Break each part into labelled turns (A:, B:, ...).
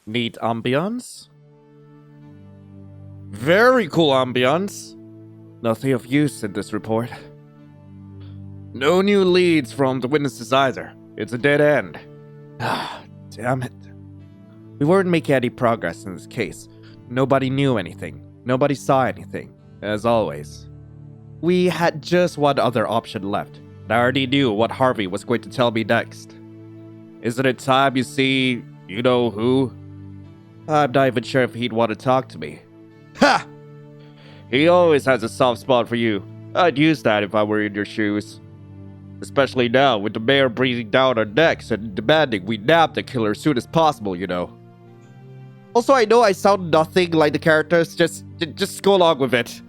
A: Neat ambiance? Very cool ambiance. Nothing of use in this report. No new leads from the witnesses either. It's a dead end. Ah, damn it. We weren't making any progress in this case. Nobody knew anything. Nobody saw anything, as always. We had just one other option left, and I already knew what Harvey was going to tell me next. Isn't it time you see, you know who? I'm not even sure if he'd want to talk to me. Ha! He always has a soft spot for you. I'd use that if I were in your shoes. Especially now, with the mayor breathing down our necks and demanding we nab the killer as soon as possible, you know. Also, I know I sound nothing like the characters, just go along with it.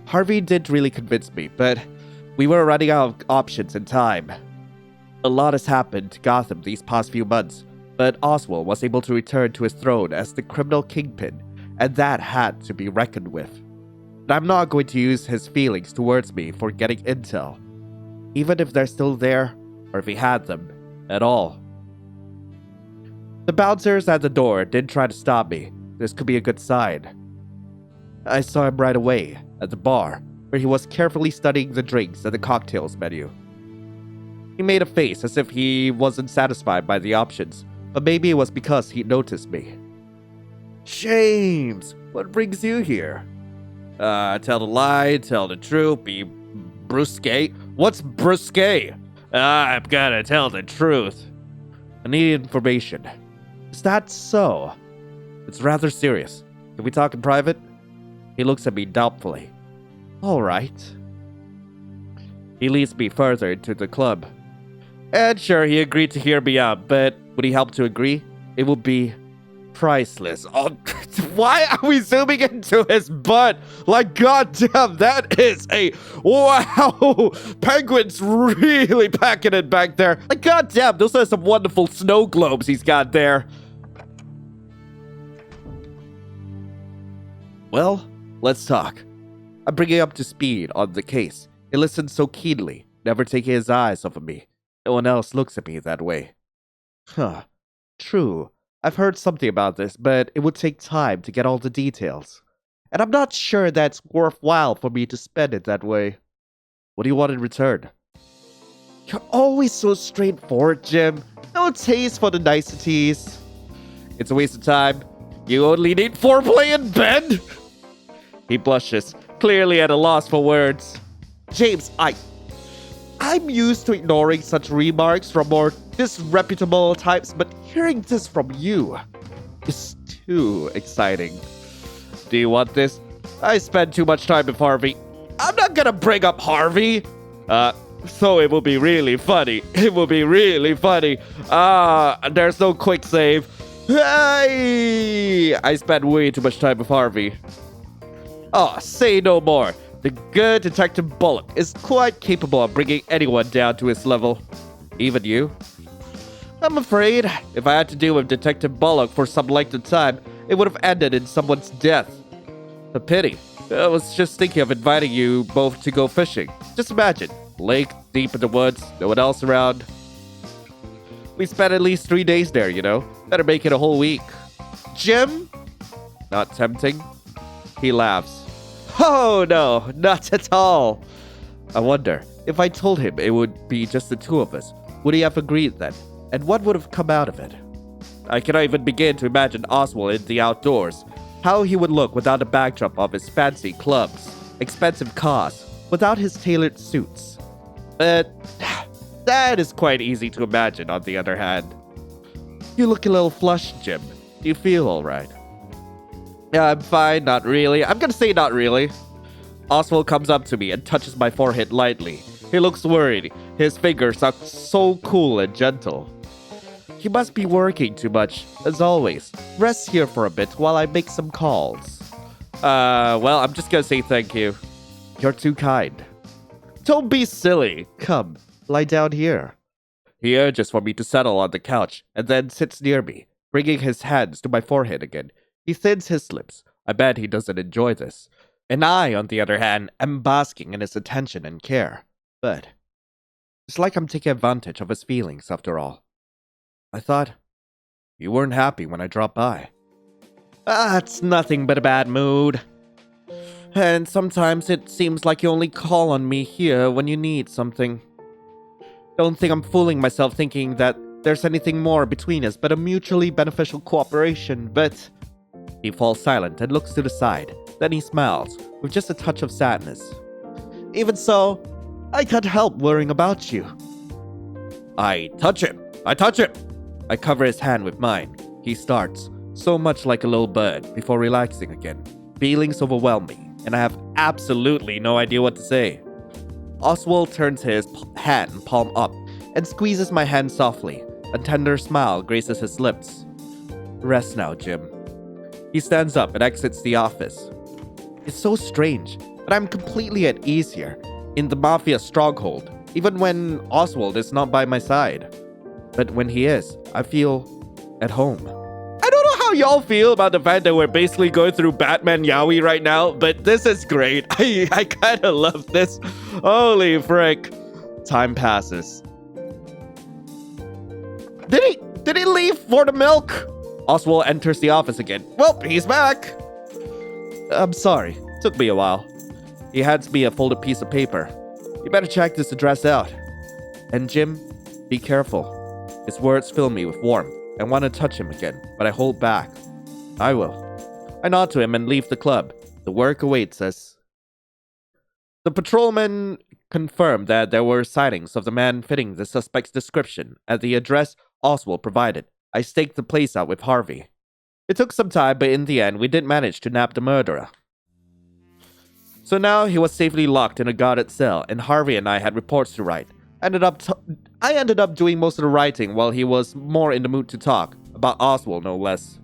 A: Harvey didn't really convince me, but we were running out of options and time. A lot has happened to Gotham these past few months, but Oswell was able to return to his throne as the criminal kingpin, and that had to be reckoned with. And I'm not going to use his feelings towards me for getting intel, even if they're still there, or if he had them at all. The bouncers at the door didn't try to stop me. This could be a good sign. I saw him right away at the bar, where he was carefully studying the drinks and the cocktails menu. He made a face as if he wasn't satisfied by the options, but maybe it was because he noticed me. James, what brings you here? Tell the lie, tell the truth, be brusque. What's brusque? I'm gonna tell the truth. I need information. Is that so? It's rather serious. Can we talk in private? He looks at me doubtfully. All right. He leads me further into the club. And sure, he agreed to hear me out, but would he help to agree? It would be priceless. Oh, why are we zooming into his butt? Like, goddamn, that is a wow. Penguin's really packing it back there. Like, goddamn, those are some wonderful snow globes he's got there. Well, let's talk. I'm bringing him up to speed on the case. He listens so keenly, never taking his eyes off of me. No one else looks at me that way. Huh. True. I've heard something about this, but it would take time to get all the details. And I'm not sure that's worthwhile for me to spend it that way. What do you want in return? You're always so straightforward, Jim. No taste for the niceties. It's a waste of time. You only need foreplay in bed? He blushes, clearly at a loss for words. James, I'm used to ignoring such remarks from more disreputable types, but hearing this from you is too exciting. Do you want this? I spend too much time with Harvey. I'm not gonna bring up Harvey. So it will be really funny. It will be really funny. There's no quick save. Hey! I spent way too much time with Harvey. Oh, say no more. The good Detective Bullock is quite capable of bringing anyone down to his level. Even you. I'm afraid, if I had to deal with Detective Bullock for some length of time, it would have ended in someone's death. A pity. I was just thinking of inviting you both to go fishing. Just imagine, lake, deep in the woods, no one else around. We spent at least 3 days there, you know. Better make it a whole week. Jim? Not tempting? He laughs. Oh no, not at all. I wonder, if I told him it would be just the two of us, would he have agreed then? And what would have come out of it? I cannot even begin to imagine Oswald in the outdoors. How he would look without the backdrop of his fancy clubs, expensive cars, without his tailored suits. But that is quite easy to imagine, on the other hand. You look a little flushed, Jim. Do you feel alright? Yeah, I'm fine, not really. I'm gonna say not really. Oswald comes up to me and touches my forehead lightly. He looks worried. His fingers are so cool and gentle. You must be working too much, as always. Rest here for a bit while I make some calls. Well, I'm just gonna say thank you. You're too kind. Don't be silly. Come, lie down here. He urges for me to settle on the couch, and then sits near me, bringing his hands to my forehead again. He thins his lips. I bet he doesn't enjoy this. And I, on the other hand, am basking in his attention and care. But it's like I'm taking advantage of his feelings, after all. I thought you weren't happy when I dropped by. It's nothing but a bad mood. And sometimes it seems like you only call on me here when you need something. Don't think I'm fooling myself thinking that there's anything more between us but a mutually beneficial cooperation, but... He falls silent and looks to the side. Then he smiles, with just a touch of sadness. Even so, I can't help worrying about you. I touch him! I touch him! I cover his hand with mine. He starts, so much like a little bird, before relaxing again. Feelings overwhelm me, and I have absolutely no idea what to say. Oswald turns his hand palm up and squeezes my hand softly. A tender smile graces his lips. Rest now, Jim. He stands up and exits the office. It's so strange, but I'm completely at ease here, in the Mafia stronghold, even when Oswald is not by my side. But when he is, I feel at home. I don't know how y'all feel about the fact that we're basically going through Batman Yowie right now, but this is great. I kinda love this. Holy frick. Time passes. Did he leave for the milk? Oswald enters the office again. Well, he's back. I'm sorry. Took me a while. He hands me a folded piece of paper. You better check this address out. And Jim, be careful. His words fill me with warmth. I want to touch him again, but I hold back. I will. I nod to him and leave the club. The work awaits us. The patrolman confirmed that there were sightings of the man fitting the suspect's description at the address Oswald provided. I staked the place out with Harvey. It took some time, but in the end, we did manage to nab the murderer. So now he was safely locked in a guarded cell, and Harvey and I had reports to write. I ended up doing most of the writing while he was more in the mood to talk, about Oswald no less.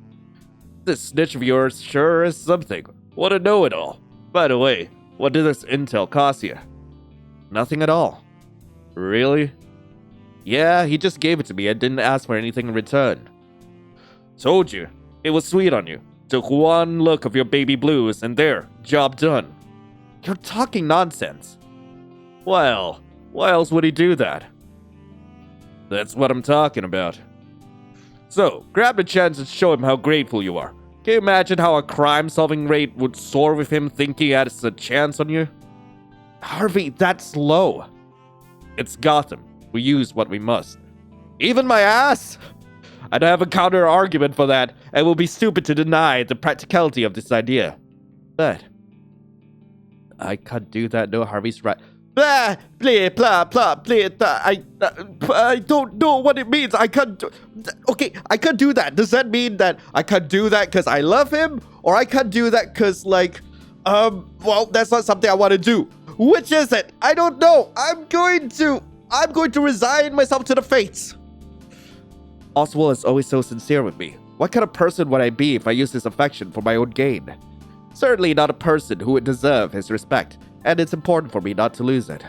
A: This snitch of yours sure is something. What a know-it-all. By the way, what did this intel cost you? Nothing at all. Really? Yeah, he just gave it to me and didn't ask for anything in return. Told you. It was sweet on you. Took one look of your baby blues and there, job done. You're talking nonsense. Well, why else would he do that? That's what I'm talking about. So, grab the chance and show him how grateful you are. Can you imagine how a crime-solving rate would soar with him thinking he has a chance on you? Harvey, that's low. It's Gotham. We use what we must. Even my ass? I don't have a counter-argument for that, and it will be stupid to deny the practicality of this idea. But I can't do that, no, Harvey's right. Blah, blah, blah, blah, blah, blah. I don't know what it means. I can't do... Okay, I can't do that. Does that mean that I can't do that because I love him? Or I can't do that because, like, well, that's not something I want to do. Which is it? I don't know. I'm going to resign myself to the fates. Oswald is always so sincere with me. What kind of person would I be if I used his affection for my own gain? Certainly not a person who would deserve his respect, and it's important for me not to lose it.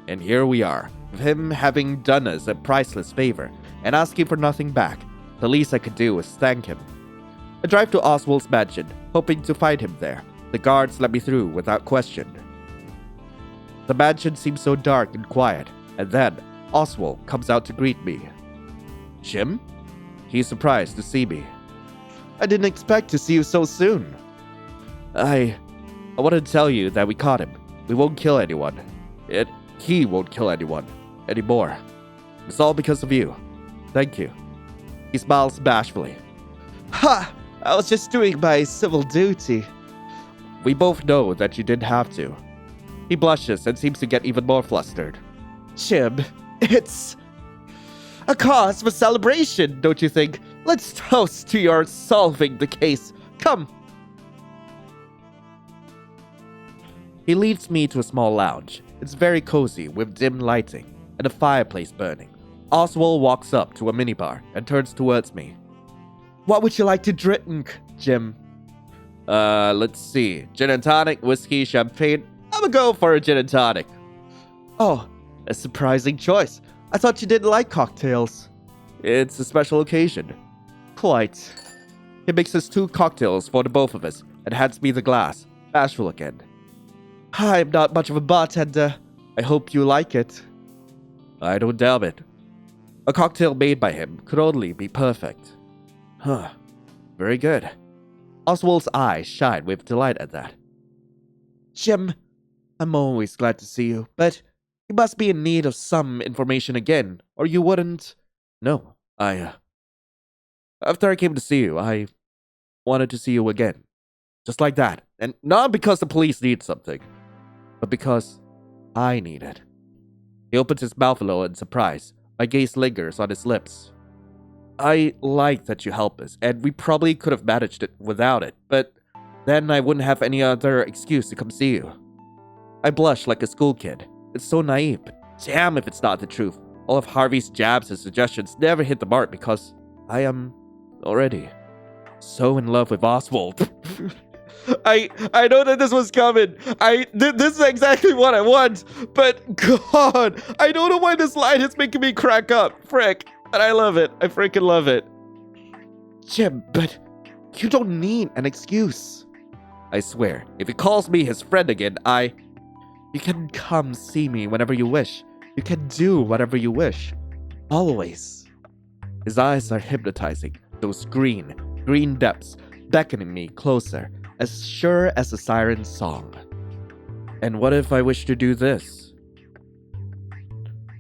A: And here we are, with him having done us a priceless favor, and asking for nothing back. The least I could do was thank him. I drive to Oswald's mansion, hoping to find him there. The guards let me through without question. The mansion seems so dark and quiet, and then Oswald comes out to greet me. Jim? He's surprised to see me. I didn't expect to see you so soon. I want to tell you that we caught him. We won't kill anyone. He won't kill anyone anymore. It's all because of you. Thank you. He smiles bashfully. Ha! I was just doing my civil duty. We both know that you didn't have to. He blushes and seems to get even more flustered. Jim, it's a cause for celebration, don't you think? Let's toast to your solving the case. Come. He leads me to a small lounge. It's very cozy with dim lighting and a fireplace burning. Oswald walks up to a minibar and turns towards me. What would you like to drink, Jim? Let's see. Gin and tonic, whiskey, champagne. I'm gonna go for a gin and tonic. Oh, a surprising choice. I thought you didn't like cocktails. It's a special occasion. Quite. He mixes 2 cocktails for the both of us and hands me the glass, bashful again. I'm not much of a bartender. I hope you like it. I don't doubt it. A cocktail made by him could only be perfect. Huh. Very good. Oswald's eyes shine with delight at that. Jim, I'm always glad to see you, but you must be in need of some information again, or you wouldn't... No, After I came to see you, I wanted to see you again. Just like that. And not because the police need something, but because I need it. He opens his mouth a little in surprise. My gaze lingers on his lips. I like that you help us, and we probably could have managed it without it, but then I wouldn't have any other excuse to come see you. I blush like a school kid. It's so naive, but damn if it's not the truth. All of Harvey's jabs and suggestions never hit the mark because I am already so in love with Oswald. I know that this was coming. This is exactly what I want, but God, I don't know why this line is making me crack up. Frick. But I love it. I freaking love it. Jim, but you don't need an excuse. I swear, if he calls me his friend again, You can come see me whenever you wish. You can do whatever you wish. Always. His eyes are hypnotizing. Those green depths beckoning me closer, as sure as a siren's song. And what if I wish to do this?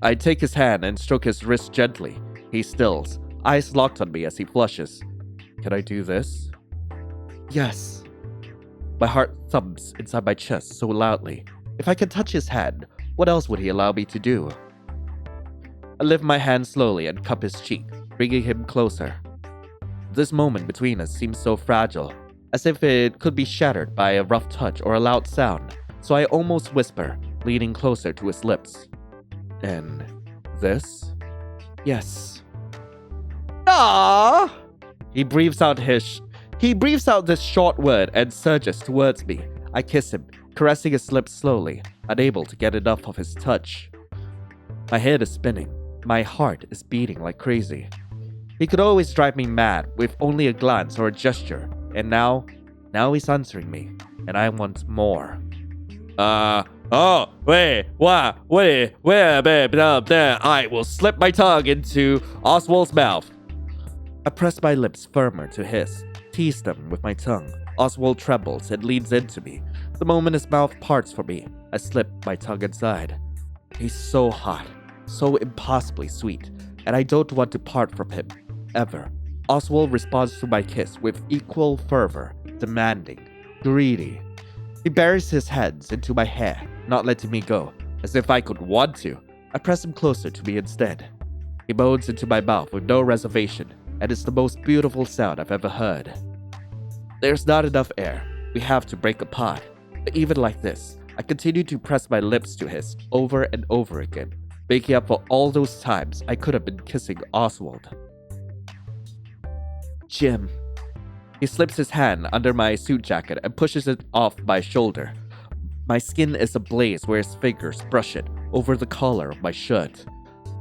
A: I take his hand and stroke his wrist gently. He stills, eyes locked on me as he flushes. Can I do this? Yes. My heart thumps inside my chest so loudly. If I can touch his hand, what else would he allow me to do? I lift my hand slowly and cup his cheek, bringing him closer. This moment between us seems so fragile, as if it could be shattered by a rough touch or a loud sound, so I almost whisper, leaning closer to his lips. And this? Yes. Ah! He breathes out this short word and surges towards me. I kiss him, caressing his lips slowly, unable to get enough of his touch. My head is spinning. My heart is beating like crazy. He could always drive me mad with only a glance or a gesture, and now he's answering me, and I want more. I will slip my tongue into Oswald's mouth. I press my lips firmer to his, tease them with my tongue. Oswald trembles and leans into me. The moment his mouth parts for me, I slip my tongue inside. He's so hot, so impossibly sweet, and I don't want to part from him, ever. Oswald responds to my kiss with equal fervor, demanding, greedy. He buries his hands into my hair, not letting me go, as if I could want to. I press him closer to me instead. He moans into my mouth with no reservation, and it's the most beautiful sound I've ever heard. There's not enough air. We have to break apart. But even like this, I continue to press my lips to his over and over again, making up for all those times I could have been kissing Oswald. Jim. He slips his hand under my suit jacket and pushes it off my shoulder. My skin is ablaze where his fingers brush it over the collar of my shirt.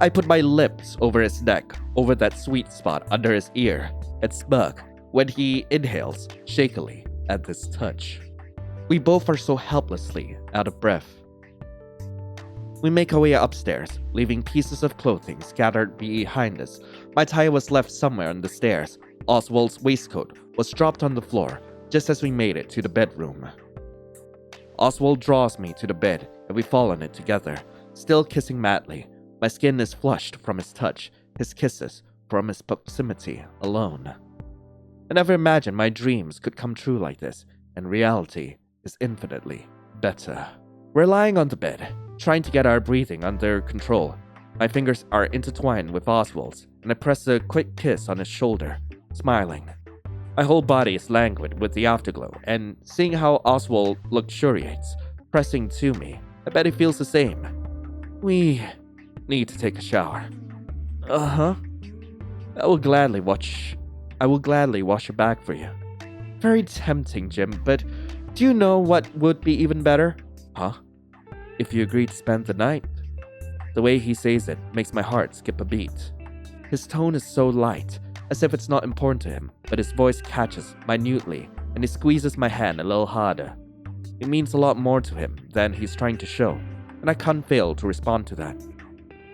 A: I put my lips over his neck, over that sweet spot under his ear, and smirk when he inhales shakily at this touch. We both are so helplessly out of breath. We make our way upstairs, leaving pieces of clothing scattered behind us. My tie was left somewhere on the stairs. Oswald's waistcoat was dropped on the floor just as we made it to the bedroom. Oswald draws me to the bed, and we fall on it together, still kissing madly. My skin is flushed from his touch, his kisses, from his proximity alone. I never imagined my dreams could come true like this, and reality is infinitely better. We're lying on the bed, trying to get our breathing under control. My fingers are intertwined with Oswald's, and I press a quick kiss on his shoulder, smiling. My whole body is languid with the afterglow, and seeing how Oswald luxuriates, pressing to me, I bet he feels the same. We need to take a shower. Uh-huh. I will gladly wash your back for you. Very tempting, Jim, but do you know what would be even better? Huh? If you agree to spend the night. The way he says it makes my heart skip a beat. His tone is so light, as if it's not important to him, but his voice catches minutely, and he squeezes my hand a little harder. It means a lot more to him than he's trying to show, and I can't fail to respond to that.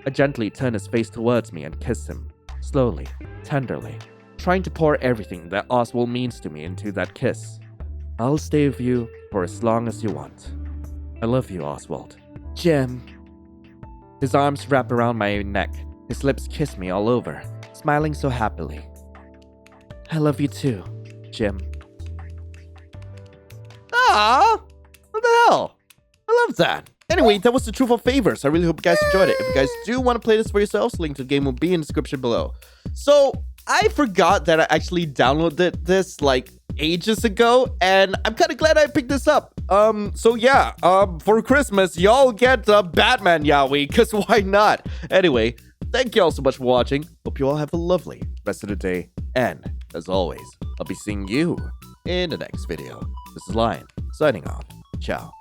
A: I gently turn his face towards me and kiss him, slowly, tenderly. trying to pour everything that Oswald means to me into that kiss. I'll stay with you for as long as you want. I love you, Oswald. Jim. His arms wrap around my neck. His lips kiss me all over, smiling so happily. I love you too, Jim. Ah, what the hell? I love that. Anyway, that was the truth of Favours. I really hope you guys enjoyed it. If you guys do want to play this for yourselves, link to the game will be in the description below. So, I forgot that I actually downloaded this like ages ago, and I'm kind of glad I picked this up. So yeah, for Christmas, y'all get Batman Yaoi, because why not? Anyway, thank you all so much for watching. Hope you all have a lovely rest of the day, and as always, I'll be seeing you in the next video. This is Lion, signing off. Ciao.